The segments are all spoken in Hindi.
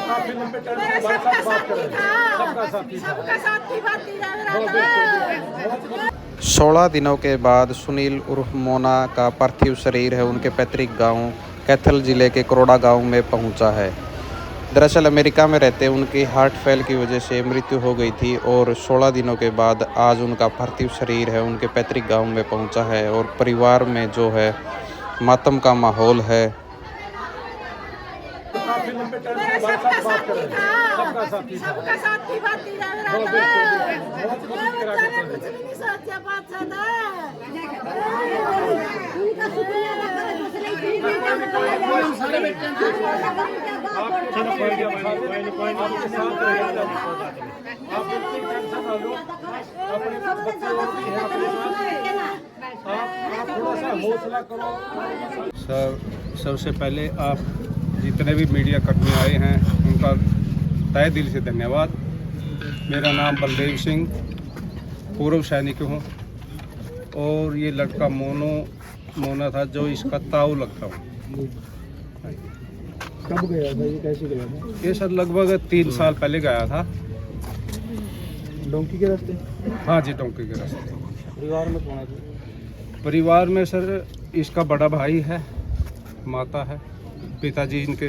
काफी लंबे टाइम से हमारे साथ बात कर रहे हैं, सबका साथी था। 16 दिनों के बाद सुनील उर्फ मोना का पार्थिव शरीर है उनके पैतृक गांव कैथल जिले के करोड़ा गांव में पहुंचा है। दरअसल अमेरिका में रहते उनकी हार्ट फेल की वजह से मृत्यु हो गई थी और 16 दिनों के बाद आज उनका पार्थिव शरीर है उनके पैतृक गांव में पहुंचा है और परिवार में जो है मातम का माहौल है। काफी लंबे टाइम से हमारे साथ बात कर रहे हैं, सबका साथी सर, सबसे पहले आप जितने भी मीडिया कर्मी आए हैं उनका तहे दिल से धन्यवाद। मेरा नाम बलदेव सिंह, पूर्व सैनिक हूँ और ये लड़का मोना था जो इसका ताऊ लगता हूँ। कब गया था ये, कैसे गया था? ये सर लगभग 3 साल पहले गया था। डोंकी के रास्ते? हाँ जी, डोंकी के रास्ते। परिवार में कौन है? परिवार में सर इसका बड़ा भाई है, माता है, पिताजी इनके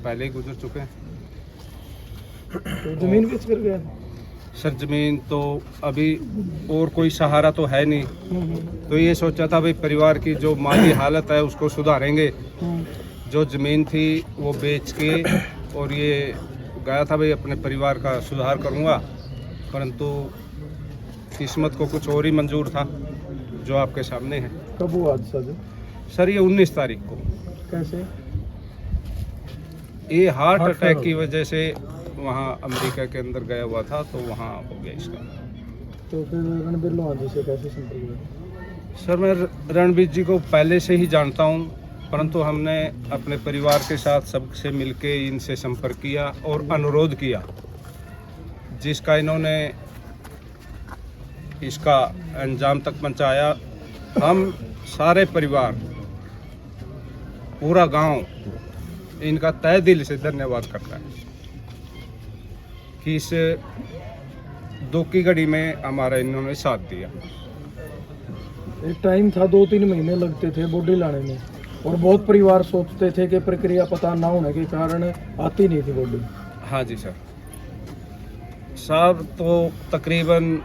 पहले ही गुजर चुके हैं। तो जमीन बेच कर गया था? सर जमीन तो अभी और कोई सहारा तो है नहीं, तो ये सोचा था भाई परिवार की जो माली हालत है उसको सुधारेंगे। जो ज़मीन थी वो बेच के और ये गया था भाई अपने परिवार का सुधार करूँगा, परंतु किस्मत को कुछ और ही मंजूर था जो आपके सामने है। कब हुआ हादसा? सर ये 19 तारीख को। कैसे? ये हार्ट अटैक की वजह से वहाँ अमेरिका के अंदर गया हुआ था, तो वहाँ हो गया इसका। तो फिर रणबीर लोहान जी से कैसे संपर्क हुआ? सर मैं रणबीर जी को पहले से ही जानता हूँ, परंतु हमने अपने परिवार के साथ सबसे मिलके इनसे संपर्क किया और अनुरोध किया, जिसका इन्होंने इसका अंजाम तक पहुँचाया। हम सारे परिवार, पूरा गांव इनका तहे दिल से धन्यवाद करता है कि इस दुख की घड़ी में हमारा इन्होंने साथ दिया। एक टाइम था 2-3 महीने लगते थे बॉडी लाने में, और बहुत परिवार सोचते थे कि प्रक्रिया पता ना होने के कारण आती नहीं थी बॉडी। हाँ जी सर, साहब तो तकरीबन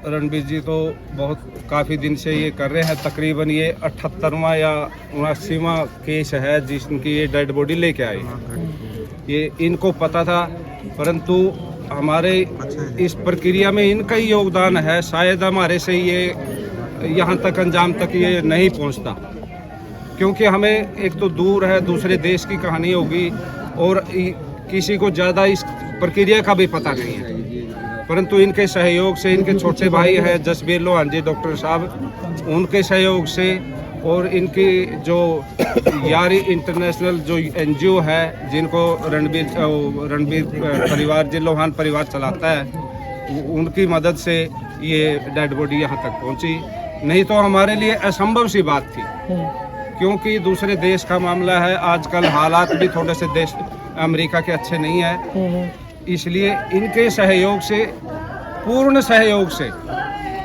रणबीर जी तो बहुत काफ़ी दिन से ये कर रहे हैं। तकरीबन ये 78वां या 79वां केस है जिसकी ये डेड बॉडी लेके आए। ये इनको पता था, परंतु हमारे इस प्रक्रिया में इनका ही योगदान है। शायद हमारे से ये यहाँ तक अंजाम तक ये नहीं पहुँचता, क्योंकि हमें एक तो दूर है, दूसरे देश की कहानी होगी और किसी को ज़्यादा इस प्रक्रिया का भी पता नहीं है। परंतु इनके सहयोग से, इनके छोटे भाई हैं जसबीर लोहान जी डॉक्टर साहब, उनके सहयोग से और इनकी जो यारी इंटरनेशनल जो NGO है जिनको रणबीर परिवार जी लोहान परिवार चलाता है, उनकी मदद से ये डेड बॉडी यहाँ तक पहुँची। नहीं तो हमारे लिए असंभव सी बात थी, क्योंकि दूसरे देश का मामला है। आजकल हालात भी थोड़े से देश अमेरिका के अच्छे नहीं है, इसलिए इनके सहयोग से, पूर्ण सहयोग से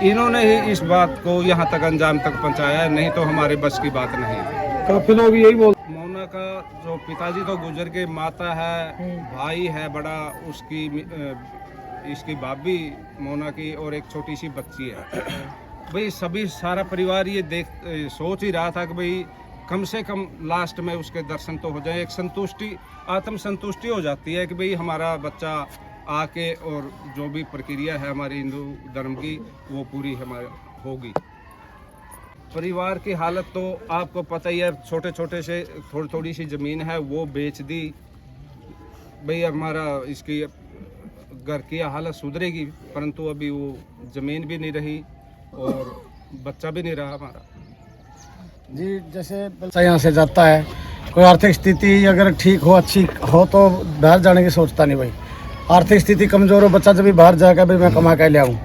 इन्होंने ही इस बात को यहाँ तक अंजाम तक पहुँचाया है, नहीं तो हमारे बस की बात नहीं है। काफी लोग यही बोल, मोना का जो पिताजी तो गुजर के, माता है, भाई है बड़ा, उसकी इसकी भाभी मोना की और एक छोटी सी बच्ची है। भाई सभी सारा परिवार ये सोच ही रहा था कि भाई कम से कम लास्ट में उसके दर्शन तो हो जाए। एक संतुष्टि, आत्म संतुष्टि हो जाती है कि भाई हमारा बच्चा आके और जो भी प्रक्रिया है हमारे हिंदू धर्म की वो पूरी हमारे होगी। परिवार की हालत तो आपको पता ही है, छोटे छोटे से थोड़ी थोड़ी सी ज़मीन है वो बेच दी। भाई हमारा इसकी घर की हालत सुधरेगी, परंतु अभी वो ज़मीन भी नहीं रही और बच्चा भी नहीं रहा हमारा। जी, जैसे बच्चा यहाँ से जाता है, कोई आर्थिक स्थिति अगर ठीक हो, अच्छी हो, तो बाहर जाने की सोचता नहीं। भाई आर्थिक स्थिति कमज़ोर हो, बच्चा जब भी बाहर जाएगा भाई मैं कमा के ले आऊँ,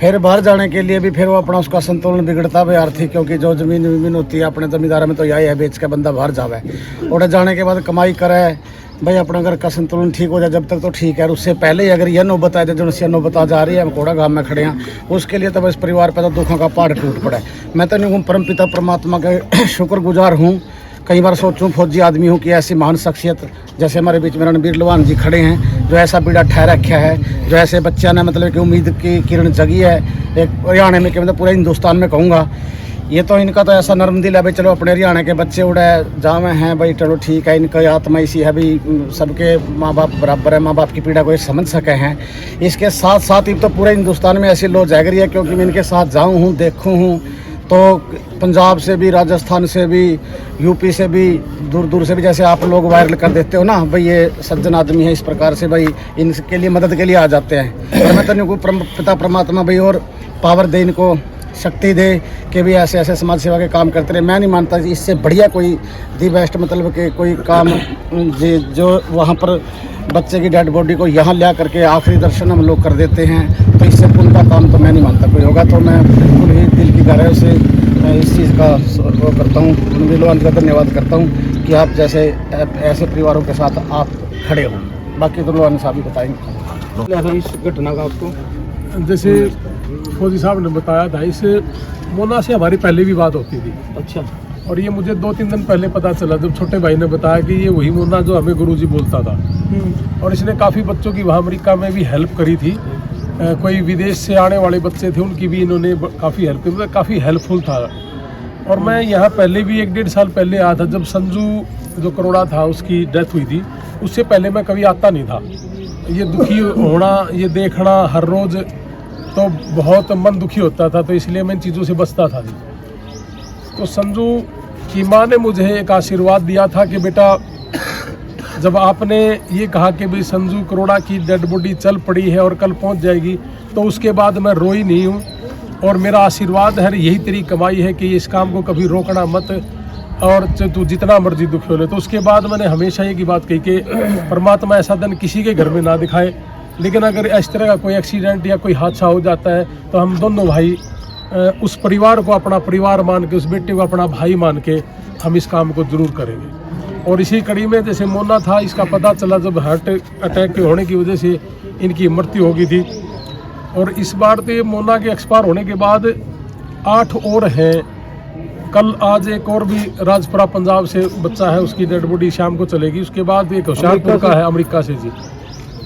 फिर बाहर जाने के लिए भी फिर वो अपना उसका संतुलन बिगड़ता है भाई आर्थिक, क्योंकि जो ज़मीन होती है अपने ज़मींदार में तो यही है बेच के बंदा बाहर जावे, और जाने के बाद कमाई करे, भाई अपना घर का संतुलन ठीक हो जाए जब तक तो ठीक है, उससे पहले ही अगर यह नौबत आ जाए जो से नौबत आ जा रही है, हम कोड़ा गाँव में खड़े हैं, उसके लिए तो बस परिवार पर तो दुखों का पहाड़ टूट पड़ा है। मैं तो नहीं परम पिता परमात्मा का शुक्रगुजार हूँ। कई बार सोचूं फौजी आदमी हूँ कि ऐसी महान शख्सियत जैसे हमारे बीच में रणबीर लवान जी खड़े हैं, जो ऐसा बीड़ा ठहर रखा है, जो ऐसे बच्चा ने मतलब कि उम्मीद की किरण जगी है एक हरियाणा में, कि मतलब पूरे हिंदुस्तान में कहूँगा। ये तो इनका तो ऐसा नरम दिल है भाई, चलो अपने हरियाणा के बच्चे उड़े जावे हैं भाई, चलो ठीक है, इनका आत्मा इसी है भाई, सबके माँ बाप बराबर है, माँ बाप की पीड़ा को ये समझ सके हैं। इसके साथ साथ ही तो पूरे हिंदुस्तान में ऐसी लो जागरी है, क्योंकि मैं इनके साथ जाऊँ हूँ, देखूँ हूँ, तो पंजाब से भी, राजस्थान से भी, यूपी से भी, दूर दूर से भी, जैसे आप लोग वायरल कर देते हो ना भाई, ये सज्जन आदमी है, इस प्रकार से भाई इनके लिए मदद के लिए आ जाते हैं। और मैं तो इनको पिता परमात्मा भाई और पावर दे, इनको शक्ति दे कि भी ऐसे ऐसे समाज सेवा के काम करते रहे। मैं नहीं मानता इससे बढ़िया कोई दी बेस्ट मतलब कि कोई काम जो वहाँ पर बच्चे की डेड बॉडी को यहाँ ला करके आखिरी दर्शन हम लोग कर देते हैं, तो इससे पुण्य का काम तो मैं नहीं मानता कोई होगा। तो मैं बिल्कुल ही दिल की गहराई से इस चीज़ का वो करता हूँ, रणबीर का धन्यवाद करता हूँ कि आप जैसे ऐसे परिवारों के साथ आप खड़े हो। बाकी तो लोहानी साहब ही बताएंगे इस घटना का आपको। जैसे फौजी साहब ने बताया था, इस मोना से हमारी पहले भी बात होती थी। अच्छा। और ये मुझे 2-3 दिन पहले पता चला जब छोटे भाई ने बताया कि ये वही मोना जो हमें गुरुजी बोलता था। और इसने काफ़ी बच्चों की वहाँ अमेरिका में भी हेल्प करी थी। कोई विदेश से आने वाले बच्चे थे, उनकी भी इन्होंने काफ़ी हेल्प की, मतलब काफ़ी हेल्पफुल था। और मैं यहाँ पहले भी 1-1.5 साल पहले आया था, जब संजू जो करोड़ा था उसकी डेथ हुई थी, उससे पहले मैं कभी आता नहीं था। ये दुखी होना, ये देखना हर रोज़ तो बहुत मन दुखी होता था, तो इसलिए मैं इन चीज़ों से बचता था जी। तो संजू की माँ ने मुझे एक आशीर्वाद दिया था कि बेटा, जब आपने ये कहा कि भाई संजू करोड़ा की डेड बॉडी चल पड़ी है और कल पहुंच जाएगी, तो उसके बाद मैं रोई नहीं हूँ। और मेरा आशीर्वाद है, यही तेरी कमाई है कि इस काम को कभी रोकना मत, और तू जितना मर्जी दुखी हो ले। तो उसके बाद मैंने हमेशा ये की बात कही कि परमात्मा ऐसा दिन किसी के घर में ना दिखाए, लेकिन अगर इस तरह का कोई एक्सीडेंट या कोई हादसा हो जाता है तो हम दोनों भाई उस परिवार को अपना परिवार मान के, उस बेटे को अपना भाई मान के हम इस काम को ज़रूर करेंगे। और इसी कड़ी में जैसे मोना था, इसका पता चला जब हार्ट अटैक के होने की वजह से इनकी मृत्यु हो गई थी। और इस बार तो ये मोना के एक्सपायर होने के बाद 8 और हैं। कल आज एक और भी राजपुरा पंजाब से बच्चा है, उसकी डेड बॉडी शाम को चलेगी। उसके बाद एक होशियारपुर का है अमेरिका से जी,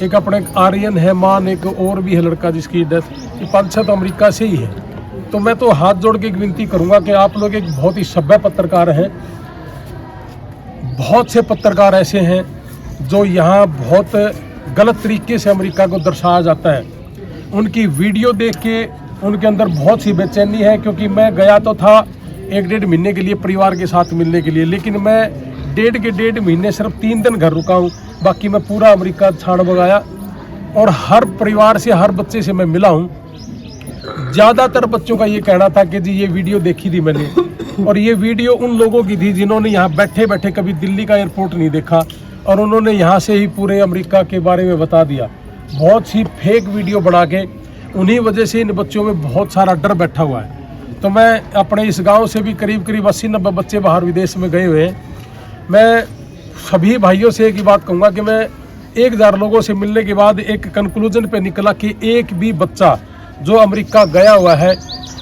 एक अपने आर्यन है मान, एक और भी है लड़का जिसकी डेथ, 5-6 तो अमेरिका से ही है। तो मैं तो हाथ जोड़ के एक विनती करूंगा कि आप लोग एक बहुत ही सभ्य पत्रकार हैं, बहुत से पत्रकार ऐसे हैं जो यहाँ बहुत गलत तरीके से अमेरिका को दर्शाया जाता है। उनकी वीडियो देख के उनके अंदर बहुत सी बेचैनी है, क्योंकि मैं गया तो था 1-1.5 महीने के लिए परिवार के साथ मिलने के लिए, लेकिन मैं 1.5 महीने सिर्फ 3 दिन घर रुका हूँ, बाकी मैं पूरा अमेरिका छान बगाया। और हर परिवार से, हर बच्चे से मैं मिला हूँ। ज़्यादातर बच्चों का ये कहना था कि जी ये वीडियो देखी थी मैंने, और ये वीडियो उन लोगों की थी जिन्होंने यहाँ बैठे बैठे कभी दिल्ली का एयरपोर्ट नहीं देखा, और उन्होंने यहाँ से ही पूरे अमेरिका के बारे में बता दिया। बहुत सी फेक वीडियो बना के, उन्हीं वजह से इन बच्चों में बहुत सारा डर बैठा हुआ है। तो मैं अपने इस गाँव से भी करीब 80-90 बच्चे बाहर विदेश में गए हुए हैं। मैं सभी भाइयों से एक ही बात कहूँगा कि मैं 1000 लोगों से मिलने के बाद एक कंक्लूजन पे निकला कि एक भी बच्चा जो अमेरिका गया हुआ है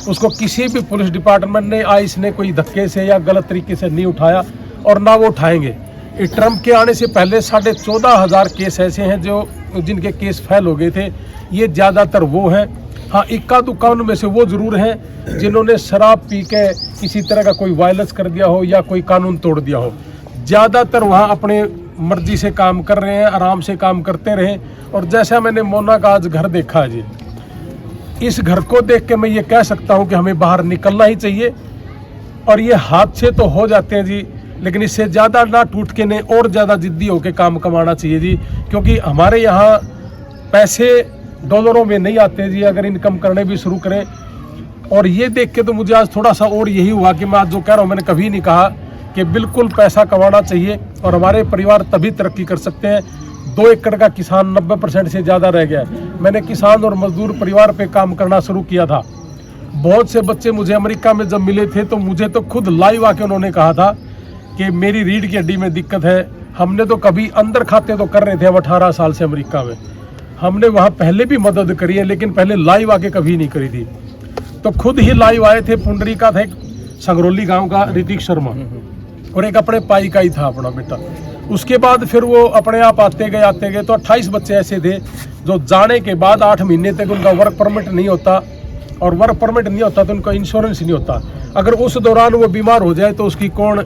उसको किसी भी पुलिस डिपार्टमेंट ने आईएस ने कोई धक्के से या गलत तरीके से नहीं उठाया, और ना वो उठाएंगे। ट्रम्प के आने से पहले 14,500 केस ऐसे हैं जो जिनके केस फेल हो गए थे। ये ज़्यादातर वो हैं, हाँ इक्का दुक्का उनमें से वो ज़रूर हैं जिन्होंने शराब पी के किसी तरह का कोई वायलेंस कर दिया हो या कोई कानून तोड़ दिया हो। ज़्यादातर वहाँ अपने मर्जी से काम कर रहे हैं, आराम से काम करते रहे। और जैसा मैंने मोना का आज घर देखा है जी, इस घर को देख के मैं ये कह सकता हूँ कि हमें बाहर निकलना ही चाहिए। और ये हादसे तो हो जाते हैं जी, लेकिन इससे ज़्यादा ना टूट के ने और ज़्यादा जिद्दी होकर काम कमाना चाहिए जी, क्योंकि हमारे यहाँ पैसे डॉलरों में नहीं आते जी, अगर इनकम करने भी शुरू करें। और ये देख के तो मुझे आज थोड़ा सा और यही हुआ कि मैं आज जो कह रहा हूँ, मैंने कभी नहीं कहा कि बिल्कुल पैसा कमाना चाहिए और हमारे परिवार तभी तरक्की कर सकते हैं। 2 एकड़ का किसान 90% से ज़्यादा रह गया है। मैंने किसान और मजदूर परिवार पे काम करना शुरू किया था। बहुत से बच्चे मुझे अमेरिका में जब मिले थे तो मुझे तो खुद लाइव आके उन्होंने कहा था कि मेरी रीढ़ की हड्डी में दिक्कत है, हमने तो कभी अंदर खाते तो कर रहे थे, हम 18 साल से अमेरिका में, हमने वहाँ पहले भी मदद करी है, लेकिन पहले लाइव आके कभी नहीं करी थी। तो खुद ही लाइव आए थे, पुंडरी का था एक संगरौली गांव का ऋतिक शर्मा, और एक अपने पाई का ही था अपना बेटा। उसके बाद फिर वो अपने आप आते गए तो 28 बच्चे ऐसे थे जो जाने के बाद 8 महीने तक उनका वर्क परमिट नहीं होता, और वर्क परमिट नहीं होता तो उनका इंश्योरेंस नहीं होता। अगर उस दौरान वो बीमार हो जाए तो उसकी कौन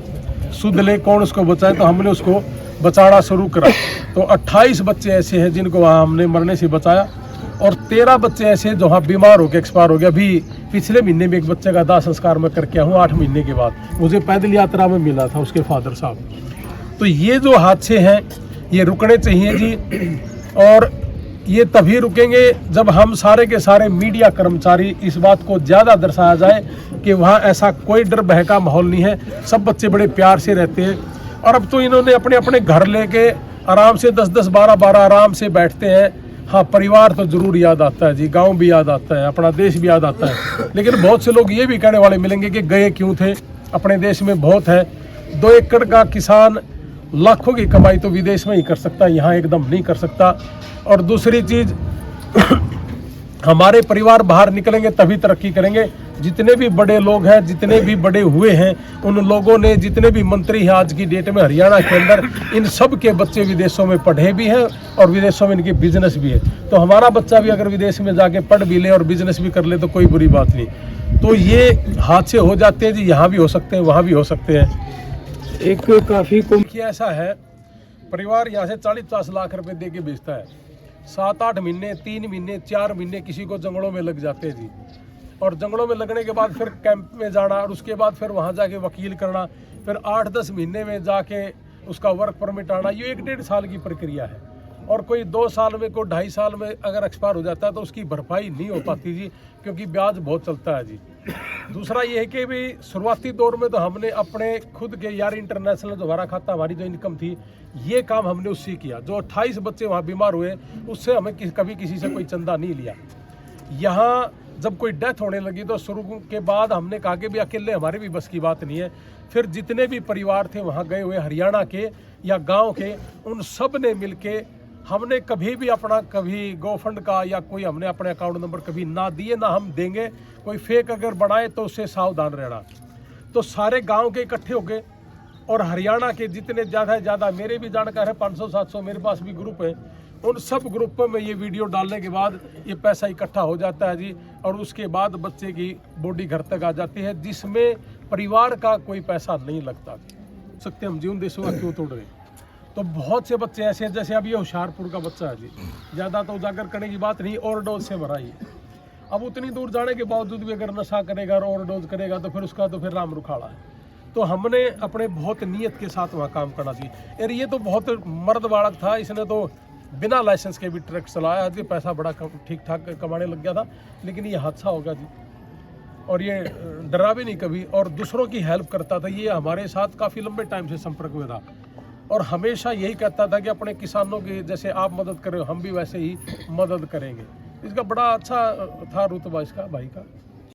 सुध ले, कौन उसको बचाए, तो हमने उसको बचाना शुरू करा। तो 28 बच्चे ऐसे हैं जिनको वहाँ हमने मरने से बचाया, और 13 बच्चे ऐसे जो वहाँ बीमार होकर एक्सपायर हो गया। अभी पिछले महीने में एक बच्चे का दाह संस्कार मैं करके आया हूँ 8 महीने के बाद, मुझे पैदल यात्रा में मिला था उसके फादर साहब। तो ये जो हादसे हैं ये रुकने चाहिए जी, और ये तभी रुकेंगे जब हम सारे के सारे मीडिया कर्मचारी इस बात को ज़्यादा दर्शाया जाए कि वहाँ ऐसा कोई डर भय का माहौल नहीं है, सब बच्चे बड़े प्यार से रहते हैं। और अब तो इन्होंने अपने अपने घर लेके आराम से 10-10, 12-12 आराम से बैठते हैं। हाँ, परिवार तो जरूर याद आता है जी, गांव भी याद आता है, अपना देश भी याद आता है, लेकिन बहुत से लोग ये भी कहने वाले मिलेंगे कि गए क्यों थे, अपने देश में बहुत है। 2 एकड़ का किसान लाखों की कमाई तो विदेश में ही कर सकता है, यहाँ एकदम नहीं कर सकता। और दूसरी चीज़ हमारे परिवार बाहर निकलेंगे तभी तरक्की करेंगे। जितने भी बड़े लोग हैं, जितने भी बड़े हुए हैं, उन लोगों ने, जितने भी मंत्री हैं आज की डेट में हरियाणा के अंदर, इन सब के बच्चे विदेशों में पढ़े भी हैं और विदेशों में इनके बिजनेस भी है। तो हमारा बच्चा भी अगर विदेश में जाके पढ़ भी ले और बिजनेस भी कर ले तो कोई बुरी बात नहीं। तो ये हादसे हो जाते हैं जी, यहाँ भी हो सकते हैं, वहाँ भी हो सकते हैं। एक काफ़ी देखिए ऐसा है, परिवार यहाँ से 40-50 लाख रुपए दे के बेचता है, 7-8 महीने, 3 महीने, 4 महीने किसी को जंगलों में लग जाते हैं जी। और जंगलों में लगने के बाद फिर कैंप में जाना, और उसके बाद फिर वहाँ जाके वकील करना, फिर 8-10 महीने में जाके उसका वर्क परमिट आना, ये 1-1.5 साल की प्रक्रिया है। और कोई 2 साल में, कोई 2.5 साल में अगर एक्सपायर हो जाता है तो उसकी भरपाई नहीं हो पाती जी, क्योंकि ब्याज बहुत चलता है जी। दूसरा ये है कि भी शुरुआती दौर में तो हमने अपने खुद के यार इंटरनेशनल जो हमारा खाता, हमारी जो इनकम थी, ये काम हमने उससे किया। जो 28 बच्चे वहाँ बीमार हुए उससे हमें कभी किसी से कोई चंदा नहीं लिया। यहाँ जब कोई डेथ होने लगी तो शुरू के बाद हमने कहा कि भी अकेले हमारे भी बस की बात नहीं है। फिर जितने भी परिवार थे वहाँ गए हुए हरियाणा के या गांव के, उन सब ने मिलके, हमने कभी भी अपना कभी गोफंड का या कोई हमने अपने अकाउंट नंबर कभी ना दिए, ना हम देंगे। कोई फेक अगर बनाए तो उससे सावधान रहना। तो सारे गांव के इकट्ठे हो गए, और हरियाणा के जितने ज़्यादा से ज़्यादा, मेरे भी जानकार है 500-700 मेरे पास भी ग्रुप है, उन सब ग्रुपों में ये वीडियो डालने के बाद ये पैसा इकट्ठा हो जाता है जी। और उसके बाद बच्चे की बॉडी घर तक आ जाती है, जिसमें परिवार का कोई पैसा नहीं लगता। सकते हम जीवन देशों का क्यों तोड़ रहे। तो बहुत से बच्चे ऐसे हैं, जैसे अब ये होशियारपुर का बच्चा है जी, ज़्यादा तो उजागर करने की बात नहीं, ओवरडोज से मरा ही। अब उतनी दूर जाने के बावजूद भी अगर नशा करेगा और ओवरडोज करेगा तो फिर उसका तो फिर राम रुखाड़ा है। तो हमने अपने बहुत नीयत के साथ वहाँ काम करना चाहिए। यार ये तो बहुत मर्द बालक था, इसने तो बिना लाइसेंस के भी ट्रक चलाया जी, पैसा बड़ा ठीक ठाक कमाने लग गया था, लेकिन ये हादसा हो गया जी। और ये डरा भी नहीं कभी, और दूसरों की हेल्प करता था। ये हमारे साथ काफ़ी लंबे टाइम से संपर्क में था, और हमेशा यही कहता था कि अपने किसानों की जैसे आप मदद कर रहे हो, हम भी वैसे ही मदद करेंगे। इसका बड़ा अच्छा था रुतबा इसका भाई का।